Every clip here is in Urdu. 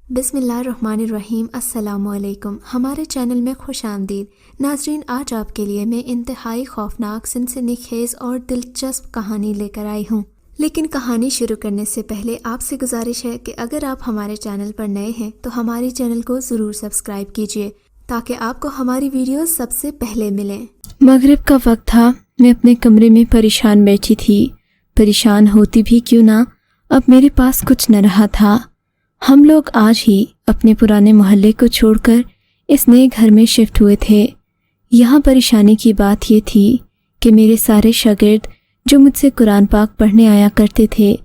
بسم اللہ الرحمن الرحیم۔ السلام علیکم، ہمارے چینل میں خوش آمدید۔ ناظرین، آج آپ کے لیے میں انتہائی خوفناک، سنسنی خیز اور دلچسپ کہانی لے کر آئی ہوں، لیکن کہانی شروع کرنے سے پہلے آپ سے گزارش ہے کہ اگر آپ ہمارے چینل پر نئے ہیں تو ہمارے چینل کو ضرور سبسکرائب کیجیے تاکہ آپ کو ہماری ویڈیوز سب سے پہلے ملیں۔ مغرب کا وقت تھا، میں اپنے کمرے میں پریشان بیٹھی تھی۔ پریشان ہوتی بھی کیوں نہ، اب میرے پاس کچھ نہ رہا تھا۔ ہم لوگ آج ہی اپنے پرانے محلے کو چھوڑ کر اس نئے گھر میں شفٹ ہوئے تھے۔ یہاں پریشانی کی بات یہ تھی کہ میرے سارے شاگرد جو مجھ سے قرآن پاک پڑھنے آیا کرتے تھے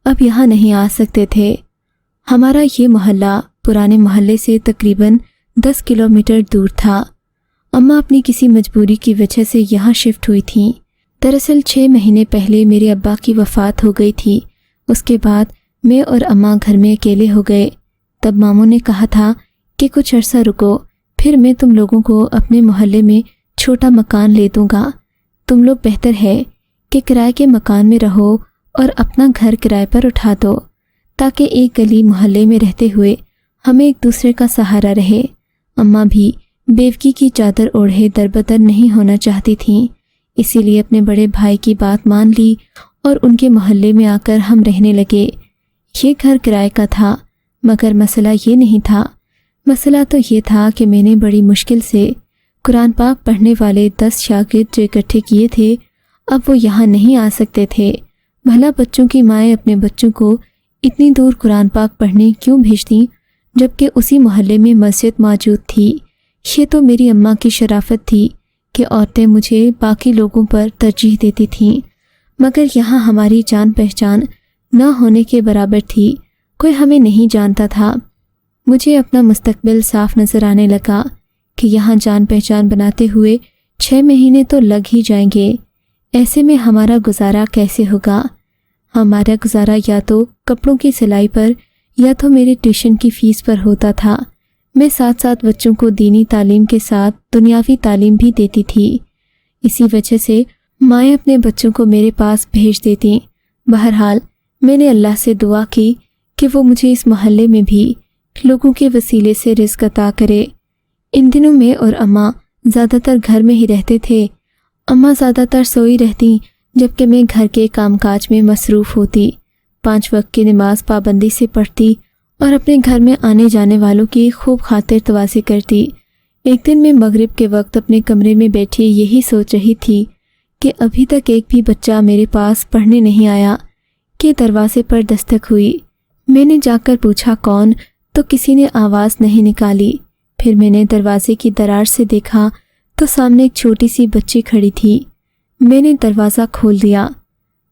اب یہاں نہیں آ سکتے تھے۔ ہمارا یہ محلہ پرانے محلے سے تقریباً 10 کلومیٹر دور تھا۔ اماں اپنی کسی مجبوری کی وجہ سے یہاں شفٹ ہوئی تھیں۔ دراصل 6 مہینے پہلے میرے ابا کی وفات ہو گئی تھی۔ اس کے بعد میں اور اماں گھر میں اکیلے ہو گئے۔ تب ماموں نے کہا تھا کہ کچھ عرصہ رکو، پھر میں تم لوگوں کو اپنے محلے میں چھوٹا مکان لے دوں گا۔ تم لوگ بہتر ہے کہ کرائے کے مکان میں رہو اور اپنا گھر کرائے پر اٹھا دو تاکہ ایک گلی محلے میں رہتے ہوئے ہمیں ایک دوسرے کا سہارا رہے۔ اماں بھی بیوگی کی چادر اوڑھے دربدر نہیں ہونا چاہتی تھیں، اسی لیے اپنے بڑے بھائی کی بات مان لی اور ان کے محلے میں آ کر ہم رہنے لگے۔ یہ گھر کرائے کا تھا، مگر مسئلہ یہ نہیں تھا۔ مسئلہ تو یہ تھا کہ میں نے بڑی مشکل سے قرآن پاک پڑھنے والے 10 شاگرد جو اکٹھے کیے تھے، اب وہ یہاں نہیں آ سکتے تھے۔ بھلا بچوں کی مائیں اپنے بچوں کو اتنی دور قرآن پاک پڑھنے کیوں بھیجتیں جبکہ اسی محلے میں مسجد موجود تھی؟ یہ تو میری اماں کی شرافت تھی کہ عورتیں مجھے باقی لوگوں پر ترجیح دیتی تھیں، مگر یہاں ہماری جان پہچان نہ ہونے کے برابر تھی، کوئی ہمیں نہیں جانتا تھا۔ مجھے اپنا مستقبل صاف نظر آنے لگا کہ یہاں جان پہچان بناتے ہوئے 6 مہینے تو لگ ہی جائیں گے۔ ایسے میں ہمارا گزارا کیسے ہوگا؟ ہمارا گزارا یا تو کپڑوں کی سلائی پر یا تو میرے ٹیوشن کی فیس پر ہوتا تھا۔ میں ساتھ ساتھ بچوں کو دینی تعلیم کے ساتھ دنیاوی تعلیم بھی دیتی تھی، اسی وجہ سے مائیں اپنے بچوں کو میرے پاس بھیج دیتیں۔ بہرحال میں نے اللہ سے دعا کی کہ وہ مجھے اس محلے میں بھی لوگوں کے وسیلے سے رزق عطا کرے۔ ان دنوں میں اور اماں زیادہ تر گھر میں ہی رہتے تھے۔ اماں زیادہ تر سوئی رہتی جبکہ میں گھر کے کام کاج میں مصروف ہوتی، 5 وقت کی نماز پابندی سے پڑھتی اور اپنے گھر میں آنے جانے والوں کی خوب خاطر تواضی کرتی۔ ایک دن میں مغرب کے وقت اپنے کمرے میں بیٹھی یہی سوچ رہی تھی کہ ابھی تک ایک بھی بچہ میرے پاس پڑھنے نہیں آیا کہ دروازے پر دستک ہوئی۔ میں نے جا کر پوچھا کون، تو کسی نے آواز نہیں نکالی۔ پھر میں نے دروازے کی درار سے دیکھا تو سامنے ایک چھوٹی سی بچی کھڑی تھی۔ میں نے دروازہ کھول دیا۔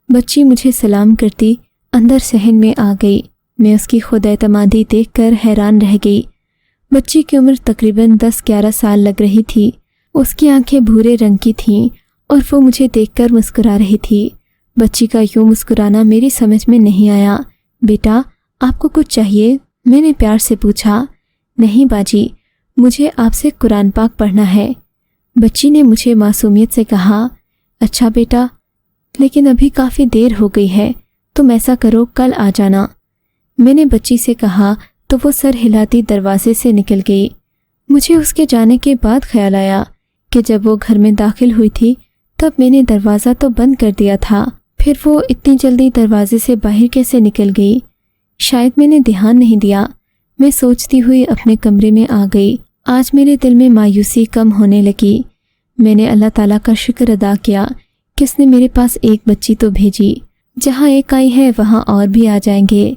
بچی مجھے سلام کرتی اندر صحن میں آ گئی۔ میں اس کی خود اعتمادی دیکھ کر حیران رہ گئی۔ بچی کی عمر تقریباً 10-11 سال لگ رہی تھی۔ اس کی آنکھیں بھورے رنگ کی تھیں اور وہ مجھے دیکھ کر مسکرا رہی تھی۔ بچی کا یوں مسکرانا میری سمجھ میں نہیں آیا۔ بیٹا، آپ کو کچھ چاہیے؟ میں نے پیار سے پوچھا۔ نہیں باجی، مجھے آپ سے قرآن پاک پڑھنا ہے، بچی نے مجھے معصومیت سے کہا۔ اچھا بیٹا، لیکن ابھی کافی دیر ہو گئی ہے، تم ایسا کرو کل آ جانا، میں نے بچی سے کہا تو وہ سر ہلاتی دروازے سے نکل گئی۔ مجھے اس کے جانے کے بعد خیال آیا کہ جب وہ گھر میں داخل ہوئی تھی تب میں نے دروازہ تو بند کر دیا تھا، پھر وہ اتنی جلدی دروازے سے باہر کیسے نکل گئی؟ شاید میں نے دھیان نہیں دیا۔ میں سوچتی ہوئی اپنے کمرے میں آ گئی۔ آج میرے دل میں مایوسی کم ہونے لگی۔ میں نے اللہ تعالیٰ کا شکر ادا کیا کہ اس نے میرے پاس ایک بچی تو بھیجی۔ جہاں ایک آئی ہے وہاں اور بھی آ جائیں گے۔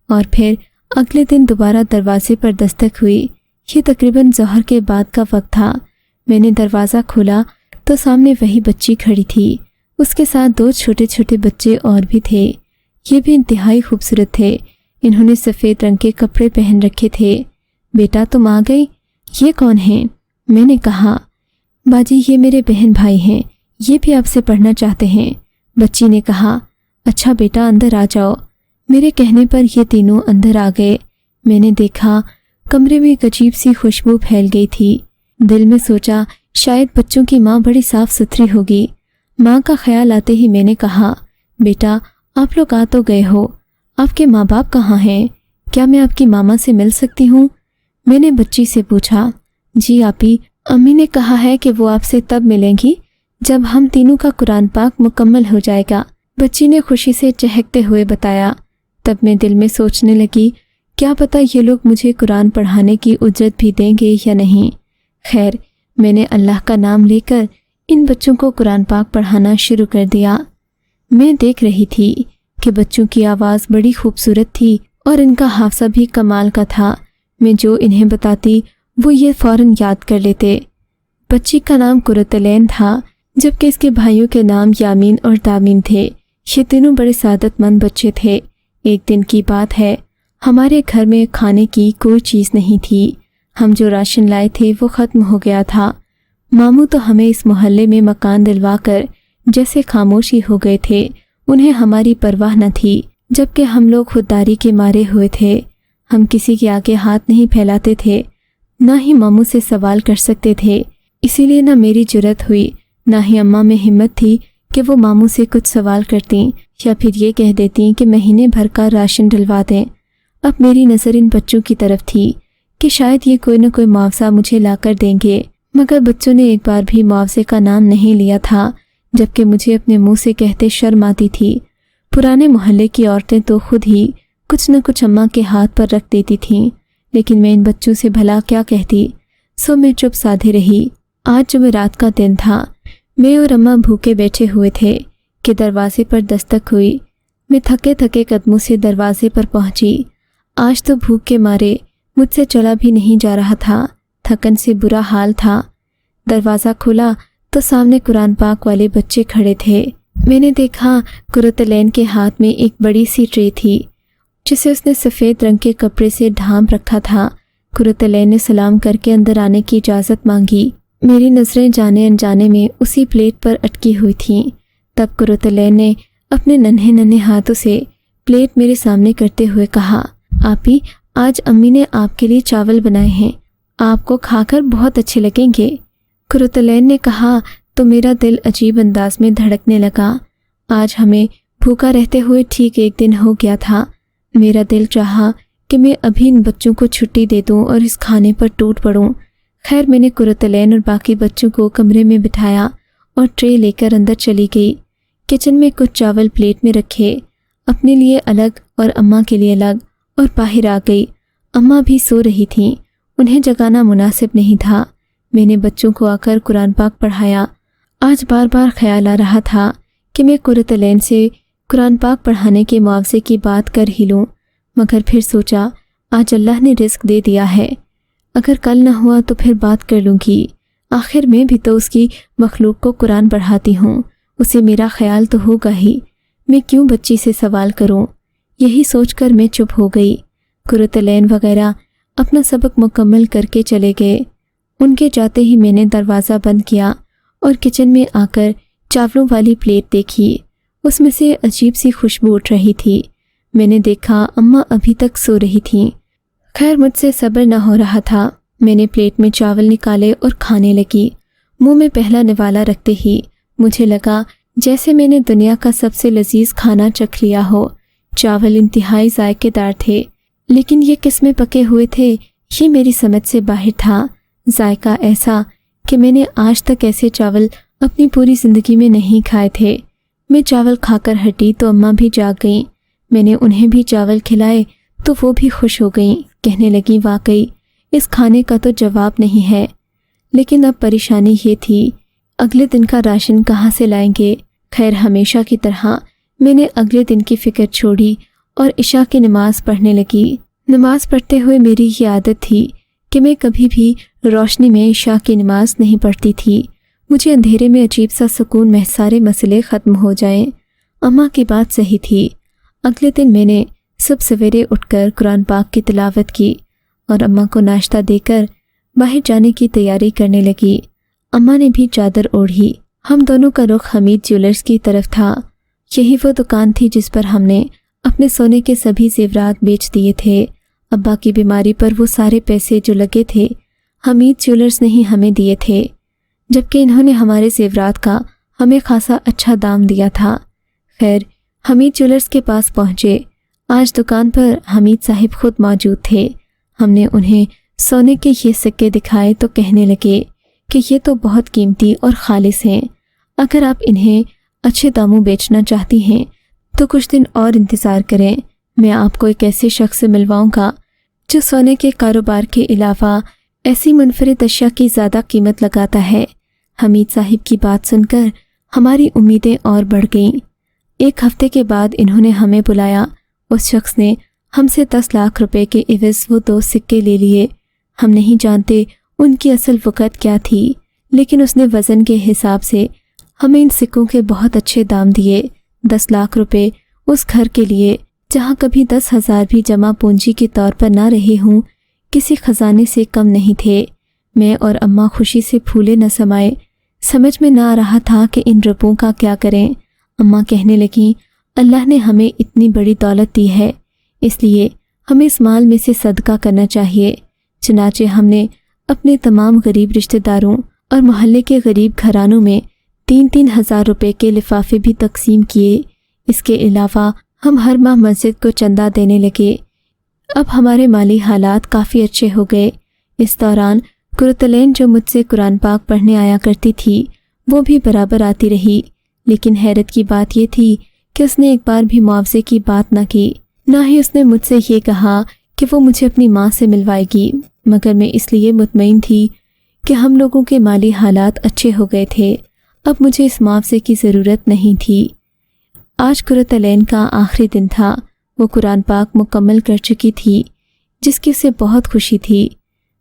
اور پھر اگلے دن دوبارہ دروازے پر دستک ہوئی۔ یہ تقریباً ظہر کے بعد کا وقت تھا۔ میں نے دروازہ کھولا تو سامنے وہی بچی کھڑی تھی۔ اس کے ساتھ 2 چھوٹے چھوٹے بچے اور بھی تھے۔ یہ بھی انتہائی خوبصورت تھے۔ انہوں نے سفید رنگ کے کپڑے پہن رکھے تھے۔ بیٹا تم آ گئی، یہ کون ہیں؟ میں نے کہا۔ باجی یہ میرے بہن بھائی ہیں، یہ بھی آپ سے پڑھنا چاہتے ہیں، بچی نے کہا۔ اچھا بیٹا اندر آ جاؤ۔ میرے کہنے پر یہ تینوں اندر آ گئے۔ میں نے دیکھا کمرے میں ایک عجیب سی خوشبو پھیل گئی تھی۔ دل میں سوچا شاید بچوں کی ماں بڑی صاف ستھری ہوگی۔ ماں کا خیال آتے ہی میں نے کہا، بیٹا آپ لوگ آ تو گئے ہو، آپ کے ماں باپ کہاں ہیں؟ کیا میں آپ کی ماما سے مل سکتی ہوں؟ میں نے بچی سے پوچھا۔ جی آپی، امی نے کہا ہے کہ وہ آپ سے تب ملیں گی جب ہم تینوں کا قرآن پاک مکمل ہو جائے گا، بچی نے خوشی سے چہکتے ہوئے بتایا۔ تب میں دل میں سوچنے لگی، کیا پتہ یہ لوگ مجھے قرآن پڑھانے کی اجرت بھی دیں گے یا نہیں۔ خیر، میں نے اللہ کا نام لے کر ان بچوں کو قرآن پاک پڑھانا شروع کر دیا۔ میں دیکھ رہی تھی کہ بچوں کی آواز بڑی خوبصورت تھی اور ان کا حافظہ بھی کمال کا تھا۔ میں جو انہیں بتاتی وہ یہ فوراً یاد کر لیتے۔ بچی کا نام قرۃ-العین تھا، جبکہ اس کے بھائیوں کے نام یامین اور دامین تھے۔ یہ تینوں بڑے سعادت مند بچے تھے۔ ایک دن کی بات ہے، ہمارے گھر میں کھانے کی کوئی چیز نہیں تھی۔ ہم جو راشن لائے تھے وہ ختم ہو گیا تھا۔ ماموں تو ہمیں اس محلے میں مکان دلوا کر جیسے خاموشی ہو گئے تھے، انہیں ہماری پرواہ نہ تھی، جبکہ ہم لوگ خودداری کے مارے ہوئے تھے۔ ہم کسی کے آگے ہاتھ نہیں پھیلاتے تھے، نہ ہی ماموں سے سوال کر سکتے تھے، اسی لیے نہ میری جرت ہوئی نہ ہی اماں میں ہمت تھی کہ وہ ماموں سے کچھ سوال کرتیں یا پھر یہ کہہ دیتیں کہ مہینے بھر کا راشن ڈلوا دیں۔ اب میری نظر ان بچوں کی طرف تھی کہ شاید یہ کوئی نہ کوئی معاوضہ مجھے لا کر دیں گے، مگر بچوں نے ایک بار بھی معاوضے کا نام نہیں لیا تھا، جبکہ مجھے اپنے منہ سے کہتے شرم آتی تھی۔ پرانے محلے کی عورتیں تو خود ہی کچھ نہ کچھ اماں کے ہاتھ پر رکھ دیتی تھیں، لیکن میں ان بچوں سے بھلا کیا کہتی، سو میں چپ سادھے رہی۔ آج جمعرات کا دن تھا، میں اور اماں بھوکے بیٹھے ہوئے تھے کہ دروازے پر دستک ہوئی۔ میں تھکے تھکے قدموں سے دروازے پر پہنچی۔ آج تو بھوک کے مارے مجھ سے چلا بھی نہیں جا رہا تھا، تھکن سے برا حال تھا۔ دروازہ کھولا تو سامنے قرآن پاک والے بچے کھڑے تھے۔ میں نے دیکھا قرۃ-العین کے ہاتھ میں ایک بڑی سی ٹرے تھی، جسے اس نے سفید رنگ کے کپڑے سے ڈھانپ رکھا تھا۔ قرۃ-العین نے سلام کر کے اندر آنے کی اجازت مانگی۔ میری نظریں جانے انجانے میں اسی پلیٹ پر اٹکی ہوئی تھیں۔ تب قرۃ-العین نے اپنے ننھے ننھے ہاتھوں سے پلیٹ میرے سامنے کرتے ہوئے کہا، آپی، آج امی نے آپ کے لیے چاول بنائے ہیں، آپ کو کھا کر بہت اچھے لگیں گے۔ قرۃ-العین نے کہا تو میرا دل عجیب انداز میں دھڑکنے لگا۔ آج ہمیں بھوکا رہتے ہوئے ٹھیک ایک دن ہو گیا تھا۔ میرا دل چاہا کہ میں ابھی ان بچوں کو چھٹی دے دوں اور اس کھانے پر ٹوٹ پڑوں۔ خیر، میں نے قرۃ-العین اور باقی بچوں کو کمرے میں بٹھایا اور ٹرے لے کر اندر چلی گئی۔ کچن میں کچھ چاول پلیٹ میں رکھے، اپنے لیے الگ اور اماں کے لیے الگ، اور باہر آ گئی۔ اماں بھی سو رہی تھیں، انہیں جگانا مناسب نہیں تھا۔ میں نے بچوں کو آ کر قرآن پاک پڑھایا۔ آج بار بار خیال آ رہا تھا کہ میں قرۃ-العین سے قرآن پاک پڑھانے کے معاوضے کی بات کر ہی لوں، مگر پھر سوچا آج اللہ نے رزق دے دیا ہے، اگر کل نہ ہوا تو پھر بات کر لوں گی۔ آخر میں بھی تو اس کی مخلوق کو قرآن پڑھاتی ہوں، اسے میرا خیال تو ہوگا ہی، میں کیوں بچی سے سوال کروں؟ یہی سوچ کر میں چپ ہو گئی۔ قرۃ-العین وغیرہ اپنا سبق مکمل کر کے چلے گئے۔ ان کے جاتے ہی میں نے دروازہ بند کیا اور کچن میں آ کر چاولوں والی پلیٹ دیکھی، اس میں سے عجیب سی خوشبو اٹھ رہی تھی۔ میں نے دیکھا اماں ابھی تک سو رہی تھیں۔ خیر، مجھ سے صبر نہ ہو رہا تھا، میں نے پلیٹ میں چاول نکالے اور کھانے لگی۔ منہ میں پہلا نوالا رکھتے ہی مجھے لگا جیسے میں نے دنیا کا سب سے لذیذ کھانا چکھ لیا ہو۔ چاول انتہائی ذائقے دار تھے، لیکن یہ کس میں پکے ہوئے تھے یہ میری سمجھ سے باہر تھا۔ ذائقہ ایسا کہ میں نے آج تک ایسے چاول اپنی پوری زندگی میں نہیں کھائے تھے۔ میں چاول کھا کر ہٹی تو اماں بھی جاگ گئیں۔ میں نے انہیں بھی چاول کھلائے تو وہ بھی خوش ہو گئیں، کہنے لگیں واقعی اس کھانے کا تو جواب نہیں ہے۔ لیکن اب پریشانی یہ تھی اگلے دن کا راشن کہاں سے لائیں گے۔ خیر، ہمیشہ کی طرح میں نے اگلے دن کی فکر چھوڑی اور عشاء کی نماز پڑھنے لگی۔ نماز پڑھتے ہوئے میری یہ عادت تھی کہ میں کبھی بھی روشنی میں عشاء کی نماز نہیں پڑھتی تھی۔ مجھے اندھیرے میں عجیب سا سکون میں سارے مسئلے ختم ہو جائیں۔ اماں کی بات صحیح تھی۔ اگلے دن میں نے صبح سویرے اٹھ کر قرآن پاک کی تلاوت کی اور اماں کو ناشتہ دے کر باہر جانے کی تیاری کرنے لگی۔ اماں نے بھی چادر اوڑھی۔ ہم دونوں کا رخ حمید جیولرز کی طرف تھا۔ یہی وہ دکان تھی جس پر ہم نے اپنے سونے کے سبھی زیورات بیچ دیے تھے۔ ابا کی بیماری پر وہ سارے پیسے جو لگے تھے حمید جیولرز نے ہی ہمیں دیے تھے، جبکہ انہوں نے ہمارے زیورات کا ہمیں خاصا اچھا دام دیا تھا۔ خیر، حمید جیولرز کے پاس پہنچے۔ آج دکان پر حمید صاحب خود موجود تھے۔ ہم نے انہیں سونے کے یہ سکے دکھائے تو کہنے لگے کہ یہ تو بہت قیمتی اور خالص ہیں، اگر آپ انہیں اچھے داموں بیچنا چاہتی ہیں تو کچھ دن اور انتظار کریں، میں آپ کو ایک ایسے شخص سے ملواؤں گا جو سونے کے کاروبار کے علاوہ ایسی منفرد اشیاء کی زیادہ قیمت لگاتا ہے۔ حمید صاحب کی بات سن کر ہماری امیدیں اور بڑھ گئیں۔ ایک ہفتے کے بعد انہوں نے ہمیں بلایا۔ اس شخص نے ہم سے 10 لاکھ روپے کے عوض وہ 2 سکے لے لیے۔ ہم نہیں جانتے ان کی اصل وقت کیا تھی، لیکن اس نے وزن کے حساب سے ہمیں ان سکوں کے بہت اچھے دام دیے۔ 10 لاکھ روپے اس گھر کے لیے جہاں کبھی 10,000 بھی جمع پونجی کے طور پر نہ رہے ہوں، کسی خزانے سے کم نہیں تھے۔ میں اور اماں خوشی سے پھولے نہ سمائے۔ سمجھ میں نہ آ رہا تھا کہ ان روپوں کا کیا کریں۔ اماں کہنے لگیں، اللہ نے ہمیں اتنی بڑی دولت دی ہے، اس لیے ہمیں اس مال میں سے صدقہ کرنا چاہیے۔ چنانچہ ہم نے اپنے تمام غریب رشتہ داروں اور محلے کے غریب گھرانوں میں 3-3 ہزار روپے کے لفافے بھی تقسیم کیے۔ اس کے علاوہ ہم ہر ماہ مسجد کو چندہ دینے لگے۔ اب ہمارے مالی حالات کافی اچھے ہو گئے۔ اس دوران کرتلین جو مجھ سے قرآن پاک پڑھنے آیا کرتی تھی وہ بھی برابر آتی رہی، لیکن حیرت کی بات یہ تھی کہ اس نے ایک بار بھی معاوضے کی بات نہ کی، نہ ہی اس نے مجھ سے یہ کہا کہ وہ مجھے اپنی ماں سے ملوائے گی، مگر میں اس لیے مطمئن تھی کہ ہم لوگوں کے مالی حالات اچھے ہو گئے تھے، اب مجھے اس معاوضے کی ضرورت نہیں تھی۔ آج کرتلین کا آخری دن تھا۔ وہ قرآن پاک مکمل کر چکی تھی، جس کی اسے بہت خوشی تھی۔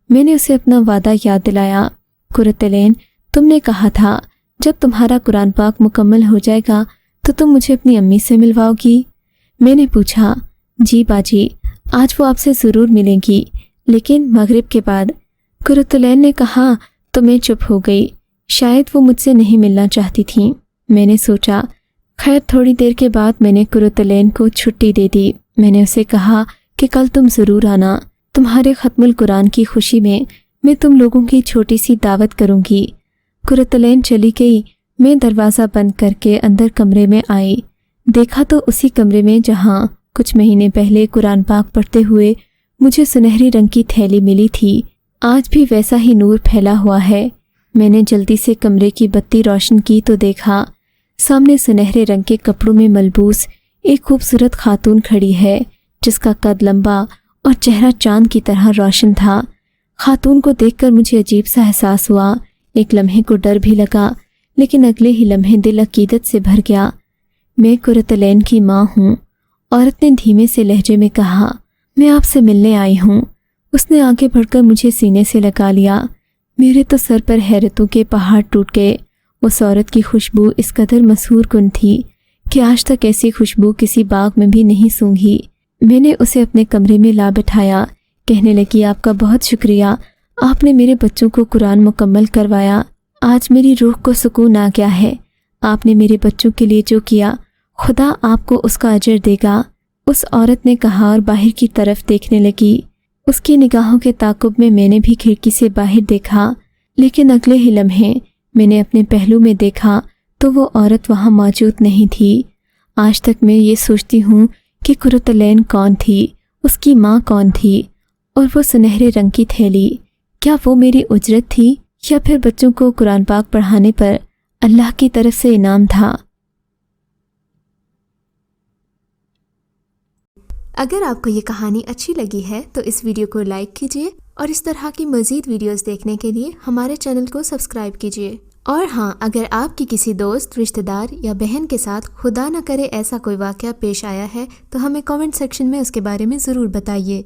میں نے اسے اپنا وعدہ یاد دلایا، کرتلین تم نے کہا تھا جب تمہارا قرآن پاک مکمل ہو جائے گا تو تم مجھے اپنی امی سے ملواؤ گی؟ میں نے پوچھا، جی باجی، آج وہ آپ سے ضرور ملیں گی، لیکن مغرب کے بعد۔ کرتلین نے کہا تو میں چپ ہو گئی، شاید وہ مجھ سے نہیں ملنا چاہتی تھیں۔ میں نے سوچا، خیر تھوڑی دیر کے بعد میں نے کرتلین کو چھٹی دے دی۔ میں نے اسے کہا کہ کل تم ضرور آنا، تمہارے ختم القرآن کی خوشی میں تم لوگوں کی چھوٹی سی دعوت کروں گی۔ کرتلین چلی گئی۔ میں دروازہ بند کر کے اندر کمرے میں آئی، دیکھا تو اسی کمرے میں جہاں کچھ مہینے پہلے قرآن پاک پڑھتے ہوئے مجھے سنہری رنگ کی تھیلی ملی تھی، آج بھی ویسا ہی نور پھیلا ہوا ہے۔ میں نے جلدی سے کمرے کی بتی روشن کی تو دیکھا سامنے سنہرے رنگ کے کپڑوں میں ملبوس ایک خوبصورت خاتون کھڑی ہے، جس کا قد لمبا اور چہرہ چاند کی طرح روشن تھا۔ خاتون کو دیکھ کر مجھے عجیب سا احساس ہوا، ایک لمحے کو ڈر بھی لگا، لیکن اگلے ہی لمحے دل عقیدت سے بھر گیا۔ میں کرتلین کی ماں ہوں، عورت نے دھیمے سے لہجے میں کہا، میں آپ سے ملنے آئی ہوں۔ اس نے آگے بڑھ کر مجھے سینے سے لگا لیا۔ میرے تو سر پر حیرتوں کے پہاڑ ٹوٹ گئے۔ اس عورت کی خوشبو اس قدر مسحور کن تھی کہ آج تک ایسی خوشبو کسی باغ میں بھی نہیں سونگھی۔ میں نے اسے اپنے کمرے میں لا بٹھایا، کہنے لگی، آپ کا بہت شکریہ، آپ نے میرے بچوں کو قرآن مکمل کروایا، آج میری روح کو سکون آ گیا ہے۔ آپ نے میرے بچوں کے لیے جو کیا، خدا آپ کو اس کا اجر دے گا۔ اس عورت نے کہا اور باہر کی طرف دیکھنے لگی۔ اس کی نگاہوں کے تعاقب میں نے بھی کھڑکی سے باہر دیکھا، لیکن اگلے ہی لمحے میں نے اپنے پہلو میں دیکھا تو وہ عورت وہاں موجود نہیں تھی۔ آج تک میں یہ سوچتی ہوں کہ کرتلین کون تھی، اس کی ماں کون تھی، اور وہ سنہرے رنگ کی تھیلی، کیا وہ میری اجرت تھی یا پھر بچوں کو قرآن پاک پڑھانے پر اللہ کی طرف سے انعام تھا؟ اگر آپ کو یہ کہانی اچھی لگی ہے تو اس ویڈیو کو لائک کیجیے اور اس طرح کی مزید ویڈیوز دیکھنے کے لیے ہمارے چینل کو سبسکرائب کیجیے۔ اور ہاں، اگر آپ کی کسی دوست، رشتہ دار یا بہن کے ساتھ خدا نہ کرے ایسا کوئی واقعہ پیش آیا ہے تو ہمیں کامنٹ سیکشن میں اس کے بارے میں ضرور بتائیے۔